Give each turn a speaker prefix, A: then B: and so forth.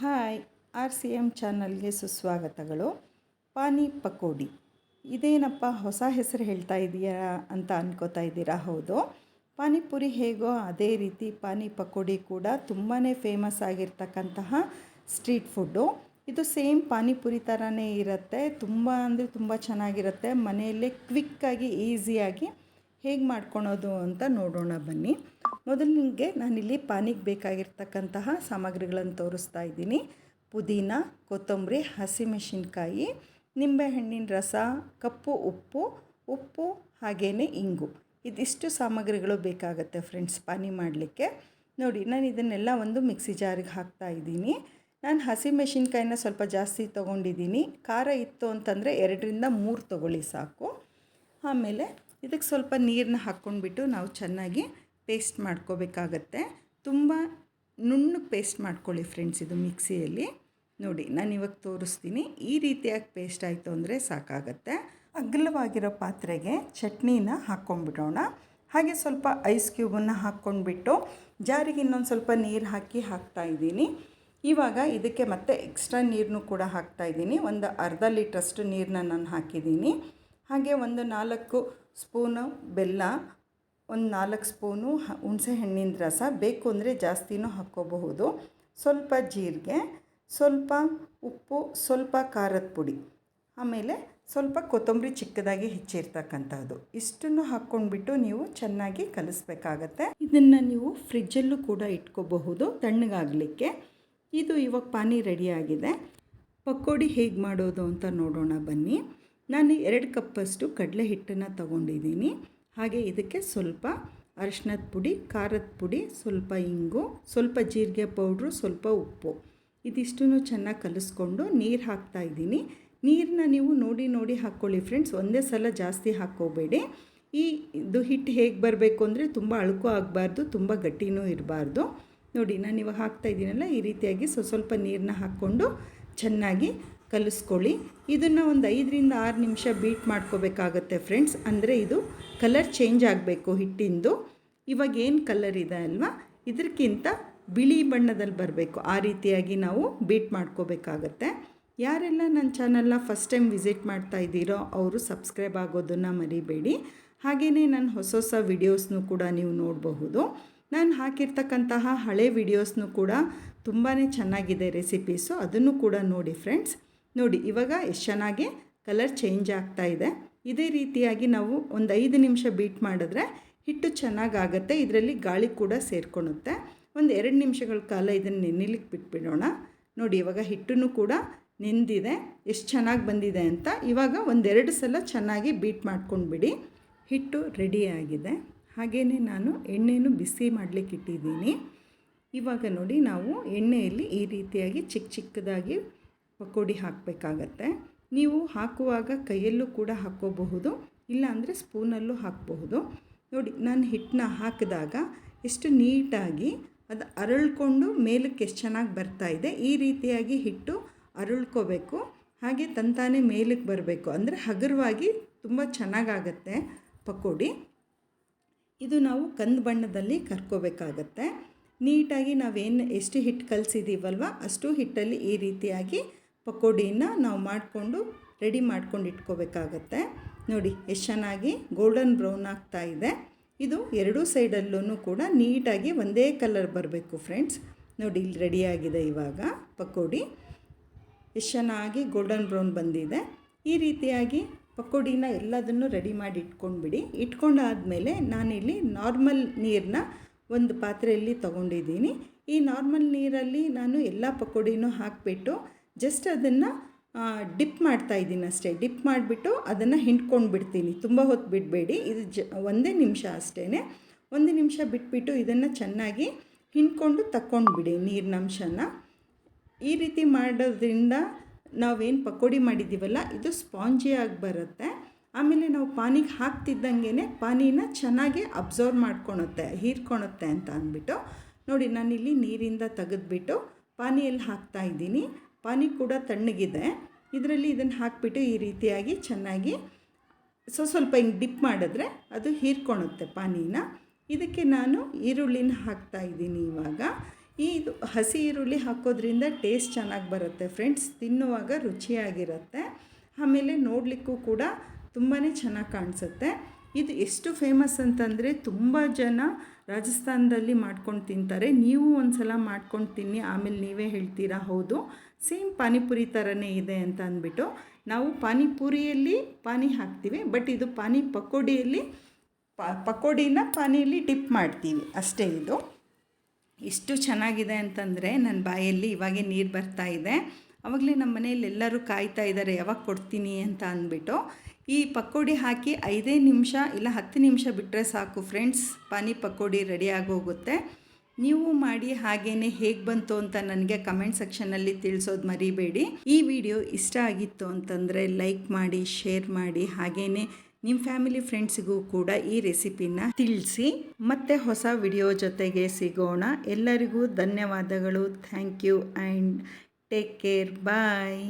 A: Hi RCM ಚಾನಲ್ಗೆ ಸುಸ್ವಾಗತಗಳು. ಪಾನಿ ಪಕೋಡಿ ಇದೇನಪ್ಪ ಹೊಸ ಹೆಸರು ಹೇಳ್ತಾ ಇದೆಯಾ ಅಂತ ಅನ್ಕೋತಾ ಇದ್ದೀರಾ? ಹೌದು, ಪಾನಿಪುರಿ ಹೇಗೋ ಅದೇ ರೀತಿ ಪಾನಿ ಪಕೋಡಿ ಕೂಡ ತುಂಬಾ ಫೇಮಸ್ ಆಗಿರ್ತಕ್ಕಂತಹ ಸ್ಟ್ರೀಟ್ ಫುಡ್ಡು. ಇದು ಸೇಮ್ ಪಾನಿಪುರಿ ಥರನೇ ಇರುತ್ತೆ. ತುಂಬ ಅಂದರೆ ತುಂಬ ಚೆನ್ನಾಗಿರುತ್ತೆ. ಮನೆಯಲ್ಲೇ ಕ್ವಿಕ್ಕಾಗಿ ಈಸಿಯಾಗಿ ಹೇಗೆ ಮಾಡ್ಕೊಳೋದು ಅಂತ ನೋಡೋಣ ಬನ್ನಿ. ಮೊದಲಿಗೆ ನಾನಿಲ್ಲಿ ಪಾನಿಗೆ ಬೇಕಾಗಿರ್ತಕ್ಕಂತಹ ಸಾಮಗ್ರಿಗಳನ್ನು ತೋರಿಸ್ತಾ ಇದ್ದೀನಿ. ಪುದೀನ, ಕೊತ್ತಂಬರಿ, ಹಸಿಮೆಣಸಿನ್ಕಾಯಿ, ನಿಂಬೆಹಣ್ಣಿನ ರಸ, ಕಪ್ಪು ಉಪ್ಪು ಹಾಗೆಯೇ ಇಂಗು. ಇದಿಷ್ಟು ಸಾಮಗ್ರಿಗಳು ಬೇಕಾಗುತ್ತೆ ಫ್ರೆಂಡ್ಸ್ ಪಾನಿ ಮಾಡಲಿಕ್ಕೆ. ನೋಡಿ, ನಾನು ಇದನ್ನೆಲ್ಲ ಒಂದು ಮಿಕ್ಸಿ ಜಾರಿಗೆ ಹಾಕ್ತಾ ಇದ್ದೀನಿ. ನಾನು ಹಸಿಮೆಣಸಿನ್ಕಾಯಿನ ಸ್ವಲ್ಪ ಜಾಸ್ತಿ ತೊಗೊಂಡಿದ್ದೀನಿ. ಖಾರ ಇತ್ತು ಅಂತಂದರೆ 2ರಿಂದ 3 ತೊಗೊಳ್ಳಿ ಸಾಕು. ಆಮೇಲೆ ಇದಕ್ಕೆ ಸ್ವಲ್ಪ ನೀರನ್ನ ಹಾಕ್ಕೊಂಡ್ಬಿಟ್ಟು ನಾವು ಚೆನ್ನಾಗಿ ಪೇಸ್ಟ್ ಮಾಡ್ಕೋಬೇಕಾಗತ್ತೆ. ತುಂಬ ನುಣ್ಣಗೆ ಪೇಸ್ಟ್ ಮಾಡ್ಕೊಳ್ಳಿ ಫ್ರೆಂಡ್ಸ್. ಇದು ಮಿಕ್ಸಿಯಲ್ಲಿ ನೋಡಿ ನಾನು ಇವಾಗ ತೋರಿಸ್ತೀನಿ. ಈ ರೀತಿಯಾಗಿ ಪೇಸ್ಟ್ ಆಯಿತು ಅಂದರೆ ಸಾಕಾಗತ್ತೆ. ಅಗಲವಾಗಿರೋ ಪಾತ್ರೆಗೆ ಚಟ್ನಿನ ಹಾಕ್ಕೊಂಡ್ಬಿಡೋಣ. ಹಾಗೆ ಸ್ವಲ್ಪ ಐಸ್ ಕ್ಯೂಬನ್ನು ಹಾಕ್ಕೊಂಡ್ಬಿಟ್ಟು ಜಾರಿಗೆ ಇನ್ನೊಂದು ಸ್ವಲ್ಪ ನೀರು ಹಾಕ್ತಾಯಿದ್ದೀನಿ. ಇವಾಗ ಇದಕ್ಕೆ ಮತ್ತೆ ಎಕ್ಸ್ಟ್ರಾ ನೀರನ್ನು ಕೂಡ ಹಾಕ್ತಾಯಿದ್ದೀನಿ. ಒಂದು ಅರ್ಧ ಲೀಟ್ರಷ್ಟು ನೀರನ್ನ ನಾನು ಹಾಕಿದ್ದೀನಿ. ಹಾಗೆ ಒಂದು 4 ಸ್ಪೂನು ಬೆಲ್ಲ, ಒಂದು 4 ಸ್ಪೂನು ಹುಣಸೆ ಹಣ್ಣಿನ ರಸ, ಬೇಕು ಅಂದರೆ ಜಾಸ್ತಿನೂ ಹಾಕ್ಕೋಬಹುದು. ಸ್ವಲ್ಪ ಜೀರಿಗೆ, ಸ್ವಲ್ಪ ಉಪ್ಪು, ಸ್ವಲ್ಪ ಖಾರದ ಪುಡಿ, ಆಮೇಲೆ ಸ್ವಲ್ಪ ಕೊತ್ತಂಬರಿ ಚಿಕ್ಕದಾಗಿ ಹೆಚ್ಚಿರ್ತಕ್ಕಂಥದ್ದು. ಇಷ್ಟನ್ನು ಹಾಕ್ಕೊಂಡ್ಬಿಟ್ಟು ನೀವು ಚೆನ್ನಾಗಿ ಕಲಿಸ್ಬೇಕಾಗತ್ತೆ. ಇದನ್ನು ನೀವು ಫ್ರಿಜ್ಜಲ್ಲೂ ಕೂಡ ಇಟ್ಕೋಬಹುದು ತಣ್ಣಗಾಗಲಿಕ್ಕೆ. ಇದು ಇವಾಗ ಪಾನಿ ರೆಡಿಯಾಗಿದೆ. ಪಕೋಡಿ ಹೇಗೆ ಮಾಡೋದು ಅಂತ ನೋಡೋಣ ಬನ್ನಿ. ನಾನು 2 ಕಪ್ಪಷ್ಟು ಕಡಲೆ ಹಿಟ್ಟನ್ನು ತಗೊಂಡಿದ್ದೀನಿ. ಹಾಗೆ ಇದಕ್ಕೆ ಸ್ವಲ್ಪ ಅರಿಶಿನದ ಪುಡಿ, ಖಾರದ ಪುಡಿ, ಸ್ವಲ್ಪ ಇಂಗು, ಸ್ವಲ್ಪ ಜೀರಿಗೆ ಪೌಡ್ರು, ಸ್ವಲ್ಪ ಉಪ್ಪು, ಇದಿಷ್ಟನ್ನು ಚೆನ್ನಾಗಿ ಕಲಿಸ್ಕೊಂಡು ನೀರು ಹಾಕ್ತಾಯಿದ್ದೀನಿ. ನೀರನ್ನ ನೀವು ನೋಡಿ ಹಾಕ್ಕೊಳ್ಳಿ ಫ್ರೆಂಡ್ಸ್. ಒಂದೇ ಸಲ ಜಾಸ್ತಿ ಹಾಕ್ಕೋಬೇಡಿ. ಇದು ಹಿಟ್ಟು ಹೇಗೆ ಬರಬೇಕು ಅಂದರೆ ತುಂಬ ಅಳುಕು ಆಗಬಾರ್ದು, ತುಂಬ ಗಟ್ಟಿನೂ ಇರಬಾರ್ದು. ನೋಡಿ ನಾನು ಇವಾಗ ಹಾಕ್ತಾಯಿದ್ದೀನಲ್ಲ, ಈ ರೀತಿಯಾಗಿ ಸ್ವಲ್ಪ ನೀರನ್ನ ಹಾಕ್ಕೊಂಡು ಚೆನ್ನಾಗಿ ಕಲಿಸ್ಕೊಳ್ಳಿ. ಇದನ್ನು ಒಂದು 5ರಿಂದ 6 ನಿಮಿಷ ಬೀಟ್ ಮಾಡ್ಕೋಬೇಕಾಗತ್ತೆ ಫ್ರೆಂಡ್ಸ್. ಅಂದರೆ ಇದು ಕಲರ್ ಚೇಂಜ್ ಆಗಬೇಕು ಹಿಟ್ಟಿಂದು. ಇವಾಗ ಏನು ಕಲರ್ ಇದೆ ಅಲ್ವಾ, ಇದಕ್ಕಿಂತ ಬಿಳಿ ಬಣ್ಣದಲ್ಲಿ ಬರಬೇಕು. ಆ ರೀತಿಯಾಗಿ ನಾವು ಬೀಟ್ ಮಾಡ್ಕೋಬೇಕಾಗತ್ತೆ. ಯಾರೆಲ್ಲ ನನ್ನ ಚಾನಲ್ನ ಫಸ್ಟ್ ಟೈಮ್ ವಿಸಿಟ್ ಮಾಡ್ತಾ ಇದ್ದೀರೋ ಅವರು ಸಬ್ಸ್ಕ್ರೈಬ್ ಆಗೋದನ್ನು ಮರಿಬೇಡಿ. ಹಾಗೆಯೇ ನನ್ನ ಹೊಸ ವಿಡಿಯೋಸ್ನೂ ಕೂಡ ನೀವು ನೋಡಬಹುದು. ನಾನು ಹಾಕಿರ್ತಕ್ಕಂತಹ ಹಳೆ ವಿಡಿಯೋಸ್ನೂ ಕೂಡ ತುಂಬಾ ಚೆನ್ನಾಗಿದೆ ರೆಸಿಪೀಸು, ಅದನ್ನು ಕೂಡ ನೋಡಿ ಫ್ರೆಂಡ್ಸ್. ನೋಡಿ ಇವಾಗ ಎಷ್ಟು ಚೆನ್ನಾಗಿ ಕಲರ್ ಚೇಂಜ್ ಆಗ್ತಾ ಇದೆ. ಇದೇ ರೀತಿಯಾಗಿ ನಾವು ಒಂದು 5 ನಿಮಿಷ ಬೀಟ್ ಮಾಡಿದ್ರೆ ಹಿಟ್ಟು ಚೆನ್ನಾಗಾಗತ್ತೆ. ಇದರಲ್ಲಿ ಗಾಳಿ ಕೂಡ ಸೇರ್ಕೊಳುತ್ತೆ. ಒಂದು 2 ನಿಮಿಷಗಳ ಕಾಲ ಇದನ್ನು ನೆನೆಲಿಕ್ಕೆ ಬಿಟ್ಬಿಡೋಣ. ನೋಡಿ ಇವಾಗ ಹಿಟ್ಟನ್ನು ಕೂಡ ನೆಂದಿದೆ, ಎಷ್ಟು ಚೆನ್ನಾಗಿ ಬಂದಿದೆ ಅಂತ. ಇವಾಗ 1-2 ಸಲ ಚೆನ್ನಾಗಿ ಬೀಟ್ ಮಾಡ್ಕೊಂಡ್ಬಿಡಿ. ಹಿಟ್ಟು ರೆಡಿಯಾಗಿದೆ. ಹಾಗೆಯೇ ನಾನು ಎಣ್ಣೆನೂ ಬಿಸಿ ಮಾಡಲಿಕ್ಕೆ ಇಟ್ಟಿದ್ದೀನಿ. ಇವಾಗ ನೋಡಿ ನಾವು ಎಣ್ಣೆಯಲ್ಲಿ ಈ ರೀತಿಯಾಗಿ ಚಿಕ್ಕದಾಗಿ ಪಕೋಡಿ ಹಾಕಬೇಕಾಗತ್ತೆ. ನೀವು ಹಾಕುವಾಗ ಕೈಯಲ್ಲೂ ಕೂಡ ಹಾಕ್ಕೋಬಹುದು, ಇಲ್ಲಾಂದರೆ ಸ್ಪೂನಲ್ಲೂ ಹಾಕಬಹುದು. ನೋಡಿ ನಾನು ಹಿಟ್ಟನ್ನ ಹಾಕಿದಾಗ ಎಷ್ಟು ನೀಟಾಗಿ ಅದು ಅರಳ್ಕೊಂಡು ಮೇಲಕ್ಕೆ ಎಷ್ಟು ಚೆನ್ನಾಗಿ ಬರ್ತಾಯಿದೆ. ಈ ರೀತಿಯಾಗಿ ಹಿಟ್ಟು ಅರಳ್ಕೋಬೇಕು. ಹಾಗೆ ತಂತಾನೆ ಮೇಲಕ್ಕೆ ಬರಬೇಕು, ಅಂದರೆ ಹಗುರವಾಗಿ ತುಂಬ ಚೆನ್ನಾಗಾಗತ್ತೆ ಪಕೋಡಿ. ಇದು ನಾವು ಕಂದು ಬಣ್ಣದಲ್ಲಿ ಕರ್ಕೋಬೇಕಾಗತ್ತೆ. ನೀಟಾಗಿ ಎಷ್ಟು ಹಿಟ್ಟು ಕಲಸಿದ್ದೀವಲ್ವ ಅಷ್ಟು ಹಿಟ್ಟಲ್ಲಿ ಈ ರೀತಿಯಾಗಿ ಪಕೋಡಿನ ನಾವು ಮಾಡಿಕೊಂಡು ರೆಡಿ ಮಾಡ್ಕೊಂಡು ಇಟ್ಕೋಬೇಕಾಗತ್ತೆ. ನೋಡಿ ಎಷ್ಟು ಚೆನ್ನಾಗಿ ಗೋಲ್ಡನ್ ಬ್ರೌನ್ ಆಗ್ತಾ ಇದೆ. ಇದು 2 ಸೈಡಲ್ಲೂ ಕೂಡ ನೀಟಾಗಿ ಒಂದೇ ಕಲರ್ ಬರಬೇಕು ಫ್ರೆಂಡ್ಸ್. ನೋಡಿ ಇಲ್ಲಿ ರೆಡಿಯಾಗಿದೆ ಇವಾಗ ಪಕೋಡಿ. ಎಷ್ಟು ಚೆನ್ನಾಗಿ ಗೋಲ್ಡನ್ ಬ್ರೌನ್ ಬಂದಿದೆ. ಈ ರೀತಿಯಾಗಿ ಪಕೋಡಿನ ಎಲ್ಲದನ್ನು ರೆಡಿ ಮಾಡಿ ಇಟ್ಕೊಂಡ್ಬಿಡಿ. ಇಟ್ಕೊಂಡಾದಮೇಲೆ ನಾನಿಲ್ಲಿ ನಾರ್ಮಲ್ ನೀರನ್ನ ಒಂದು ಪಾತ್ರೆಯಲ್ಲಿ ತೊಗೊಂಡಿದ್ದೀನಿ. ಈ ನಾರ್ಮಲ್ ನೀರಲ್ಲಿ ನಾನು ಎಲ್ಲ ಪಕೋಡಿನೂ ಹಾಕಿಬಿಟ್ಟು ಜಸ್ಟ್ ಅದನ್ನು ಡಿಪ್ ಮಾಡ್ತಾಯಿದ್ದೀನಿ ಅಷ್ಟೇ. ಡಿಪ್ ಮಾಡಿಬಿಟ್ಟು ಅದನ್ನು ಹಿಂಡ್ಕೊಂಡು ಬಿಡ್ತೀನಿ. ತುಂಬ ಹೊತ್ತು ಬಿಡಬೇಡಿ. ಇದು 1 ನಿಮಿಷ ಅಷ್ಟೇ. 1 ನಿಮಿಷ ಬಿಟ್ಬಿಟ್ಟು ಇದನ್ನು ಚೆನ್ನಾಗಿ ಹಿಂಡ್ಕೊಂಡು ತಕ್ಕೊಂಡ್ಬಿಡಿ ನೀರಿನ ಅಂಶನ. ಈ ರೀತಿ ಮಾಡೋದ್ರಿಂದ ನಾವೇನು ಪಕೋಡಿ ಮಾಡಿದ್ದೀವಲ್ಲ ಇದು ಸ್ಪಾಂಜಿಯಾಗಿ ಬರುತ್ತೆ. ಆಮೇಲೆ ನಾವು ಪಾನಿಗೆ ಹಾಕ್ತಿದ್ದಂಗೆ ಪಾನಿನ ಚೆನ್ನಾಗಿ ಅಬ್ಸರ್ವ್ ಮಾಡ್ಕೊಳುತ್ತೆ, ಹೀರ್ಕೊಳುತ್ತೆ ಅಂತ ಅಂದ್ಬಿಟ್ಟು. ನೋಡಿ ನಾನಿಲ್ಲಿ ನೀರಿಂದ ತೆಗೆದುಬಿಟ್ಟು ಪಾನಿಯಲ್ಲಿ ಹಾಕ್ತಾಯಿದ್ದೀನಿ. ಪಾನಿ ಕೂಡ ತಣ್ಣಗಿದೆ. ಇದರಲ್ಲಿ ಇದನ್ನು ಹಾಕಿಬಿಟ್ಟು ಈ ರೀತಿಯಾಗಿ ಚೆನ್ನಾಗಿ ಸ್ವಲ್ಪ ಹಿಂಗೆ ಡಿಪ್ ಮಾಡಿದ್ರೆ ಅದು ಹೀರ್ಕೊಳುತ್ತೆ ಪಾನಿನ. ಇದಕ್ಕೆ ನಾನು ಈರುಳ್ಳಿನ ಹಾಕ್ತಾಯಿದ್ದೀನಿ. ಇವಾಗ ಇದು ಹಸಿ ಈರುಳ್ಳಿ ಹಾಕೋದ್ರಿಂದ ಟೇಸ್ಟ್ ಚೆನ್ನಾಗಿ ಬರುತ್ತೆ ಫ್ರೆಂಡ್ಸ್, ತಿನ್ನುವಾಗ ರುಚಿಯಾಗಿರುತ್ತೆ. ಆಮೇಲೆ ನೋಡಲಿಕ್ಕೂ ಕೂಡ ತುಂಬಾ ಚೆನ್ನಾಗಿ ಕಾಣಿಸುತ್ತೆ. ಇದು ಎಷ್ಟು ಫೇಮಸ್ ಅಂತಂದರೆ ತುಂಬ ಜನ ರಾಜಸ್ಥಾನದಲ್ಲಿ ಮಾಡ್ಕೊಂಡು ತಿಂತಾರೆ. ನೀವು ಒಂದು ಸಲ ಮಾಡ್ಕೊಂಡು ತಿನ್ನಿ, ಆಮೇಲೆ ನೀವೇ ಹೇಳ್ತೀರಾ ಹೌದು ಸೇಮ್ ಪಾನಿಪುರಿ ಥರನೇ ಇದೆ ಅಂತ ಅಂದ್ಬಿಟ್ಟು. ನಾವು ಪಾನಿಪುರಿಯಲ್ಲಿ ಪಾನಿ ಹಾಕ್ತೀವಿ, ಬಟ್ ಇದು ಪಾನಿ ಪಕೋಡಿಯಲ್ಲಿ ಪಕೋಡಿನ ಪಾನಿಯಲ್ಲಿ ಡಿಪ್ ಮಾಡ್ತೀವಿ ಅಷ್ಟೇ. ಇದು ಎಷ್ಟು ಚೆನ್ನಾಗಿದೆ ಅಂತಂದರೆ ನನ್ನ ಬಾಯಲ್ಲಿ ಇವಾಗೇ ನೀರು ಬರ್ತಾ ಇದೆ. ಆವಾಗಲೇ ನಮ್ಮ ಮನೆಯಲ್ಲಿ ಎಲ್ಲರೂ ಕಾಯ್ತಾ ಇದ್ದಾರೆ ಯಾವಾಗ ಕೊಡ್ತೀನಿ ಅಂತ ಅಂದ್ಬಿಟ್ಟು. ಈ ಪಕೋಡಿ ಹಾಕಿ 5 ನಿಮಿಷ ಇಲ್ಲ 10 ನಿಮಿಷ ಬಿಟ್ಟರೆ ಸಾಕು ಫ್ರೆಂಡ್ಸ್, ಪಾನಿ ಪಕೋಡಿ ರೆಡಿ ಆಗೋಗುತ್ತೆ. ನೀವು ಮಾಡಿ ಹಾಗೇ ಹೇಗೆ ಬಂತು ಅಂತ ನನಗೆ ಕಮೆಂಟ್ ಸೆಕ್ಷನಲ್ಲಿ ತಿಳಿಸೋದು ಮರಿಬೇಡಿ. ಈ ವಿಡಿಯೋ ಇಷ್ಟ ಆಗಿತ್ತು ಅಂತಂದರೆ ಲೈಕ್ ಮಾಡಿ, ಶೇರ್ ಮಾಡಿ, ಹಾಗೇ ನಿಮ್ಮ ಫ್ಯಾಮಿಲಿ ಫ್ರೆಂಡ್ಸಿಗೂ ಕೂಡ ಈ ರೆಸಿಪಿನ ತಿಳಿಸಿ. ಮತ್ತೆ ಹೊಸ ವಿಡಿಯೋ ಜೊತೆಗೆ ಸಿಗೋಣ. ಎಲ್ಲರಿಗೂ ಧನ್ಯವಾದಗಳು. Thank you and take care. Bye.